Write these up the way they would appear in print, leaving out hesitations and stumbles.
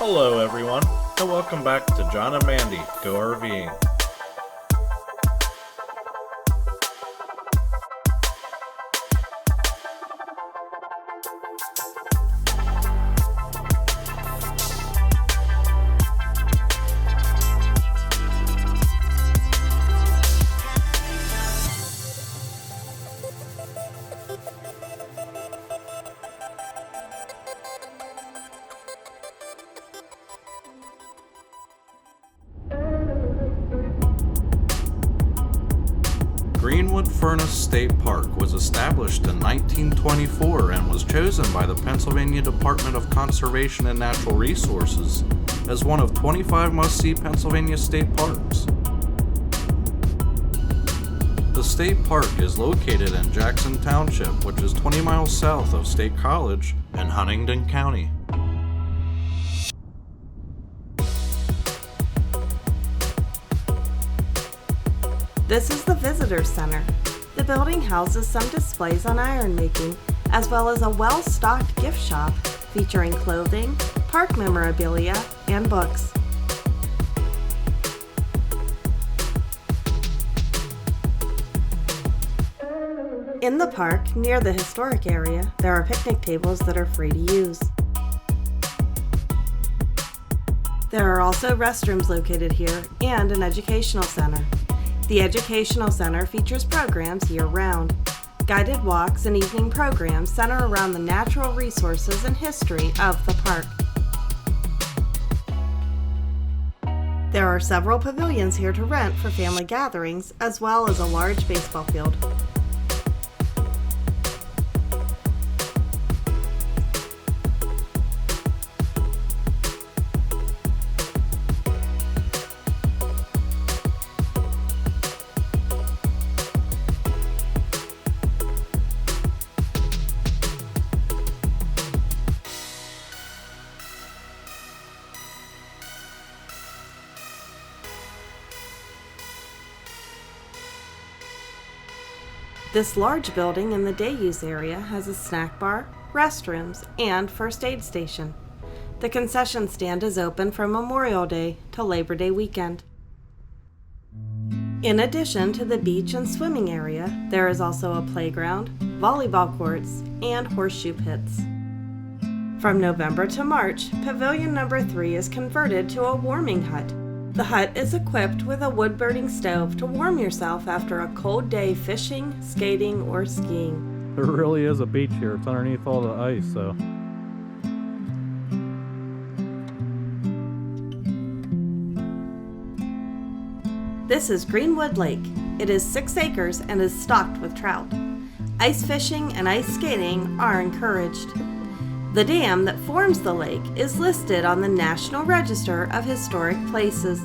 Hello everyone, and welcome back to John and Mandy Go RVing. Greenwood Furnace State Park was established in 1924 and was chosen by the Pennsylvania Department of Conservation and Natural Resources as one of 25 must-see Pennsylvania state parks. The state park is located in Jackson Township, which is 20 miles south of State College in Huntingdon County. This is the Visitor Center. The building houses some displays on iron making, as well as a well-stocked gift shop featuring clothing, park memorabilia, and books. In the park, near the historic area, there are picnic tables that are free to use. There are also restrooms located here and an educational center. The Educational Center features programs year-round. Guided walks and evening programs center around the natural resources and history of the park. There are several pavilions here to rent for family gatherings, as well as a large baseball field. This large building in the day use area has a snack bar, restrooms, and first aid station. The concession stand is open from Memorial Day to Labor Day weekend. In addition to the beach and swimming area, there is also a playground, volleyball courts, and horseshoe pits. From November to March, Pavilion Number 3 is converted to a warming hut. The hut is equipped with a wood-burning stove to warm yourself after a cold day fishing, skating, or skiing. There really is a beach here. It's underneath all the ice, so. This is Greenwood Lake. It is 6 acres and is stocked with trout. Ice fishing and ice skating are encouraged. The dam that forms the lake is listed on the National Register of Historic Places.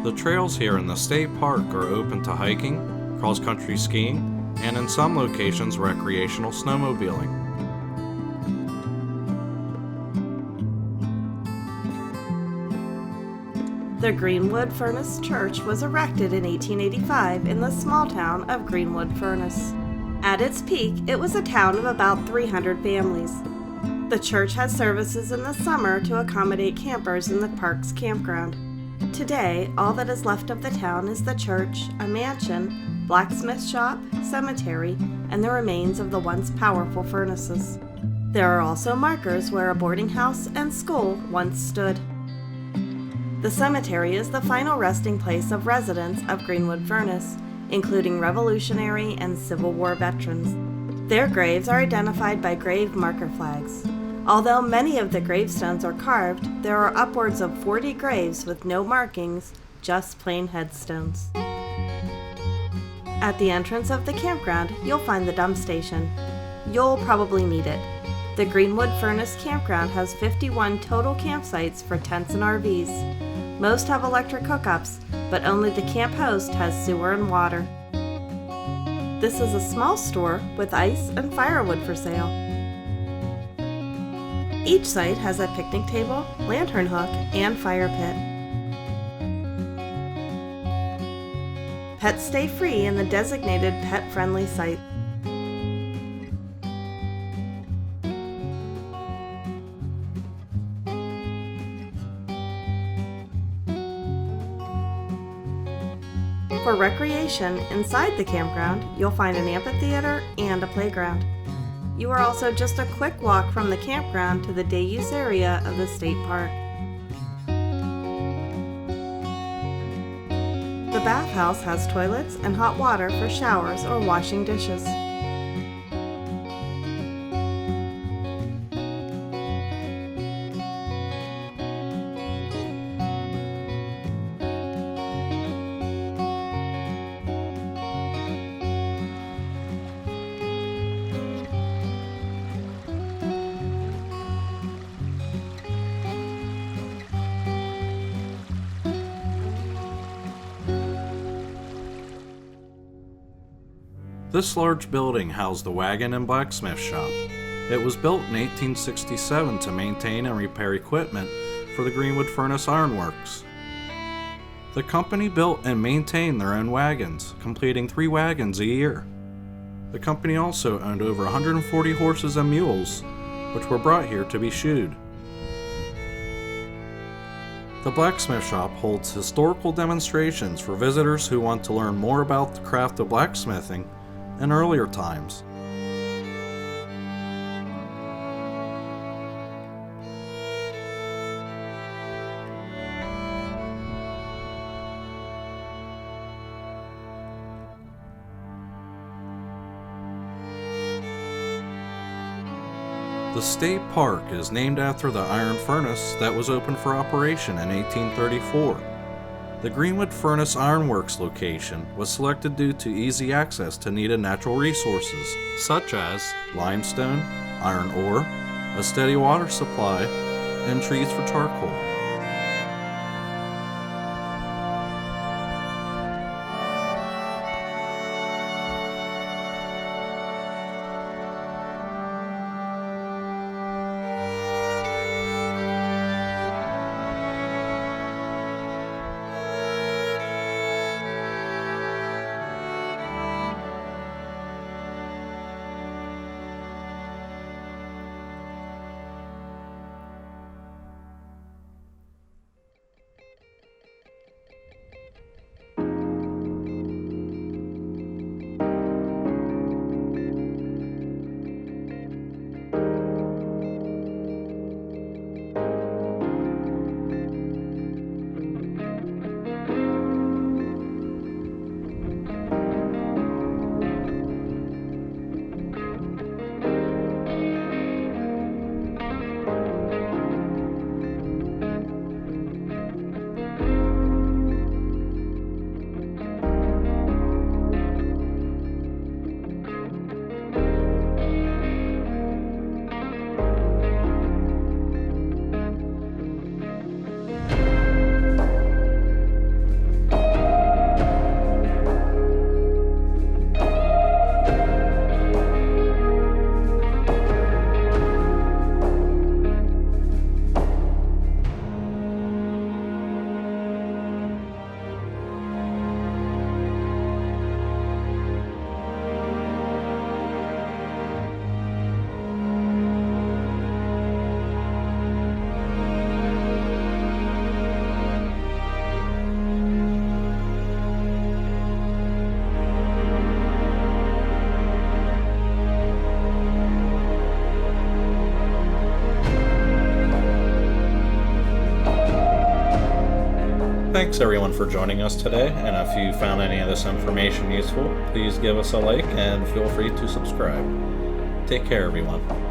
The trails here in the state park are open to hiking, cross-country skiing, and in some locations recreational snowmobiling. The Greenwood Furnace Church was erected in 1885 in the small town of Greenwood Furnace. At its peak, it was a town of about 300 families. The church has services in the summer to accommodate campers in the park's campground. Today, all that is left of the town is the church, a mansion, blacksmith shop, cemetery, and the remains of the once powerful furnaces. There are also markers where a boarding house and school once stood. The cemetery is the final resting place of residents of Greenwood Furnace, including Revolutionary and Civil War veterans. Their graves are identified by grave marker flags. Although many of the gravestones are carved, there are upwards of 40 graves with no markings, just plain headstones. At the entrance of the campground, you'll find the dump station. You'll probably need it. The Greenwood Furnace Campground has 51 total campsites for tents and RVs. Most have electric hookups, but only the camp host has sewer and water. This is a small store with ice and firewood for sale. Each site has a picnic table, lantern hook, and fire pit. Pets stay free in the designated pet-friendly site. For recreation inside the campground, you'll find an amphitheater and a playground. You are also just a quick walk from the campground to the day-use area of the state park. The bathhouse has toilets and hot water for showers or washing dishes. This large building housed the wagon and blacksmith shop. It was built in 1867 to maintain and repair equipment for the Greenwood Furnace Ironworks. The company built and maintained their own wagons, completing 3 wagons a year. The company also owned over 140 horses and mules, which were brought here to be shoed. The blacksmith shop holds historical demonstrations for visitors who want to learn more about the craft of blacksmithing in earlier times. The state park is named after the iron furnace that was opened for operation in 1834. The Greenwood Furnace Ironworks location was selected due to easy access to needed natural resources, such as limestone, iron ore, a steady water supply, and trees for charcoal. thanks everyone for joining us today, and if you found any of this information useful, please give us a like and feel free to subscribe. Take care, everyone.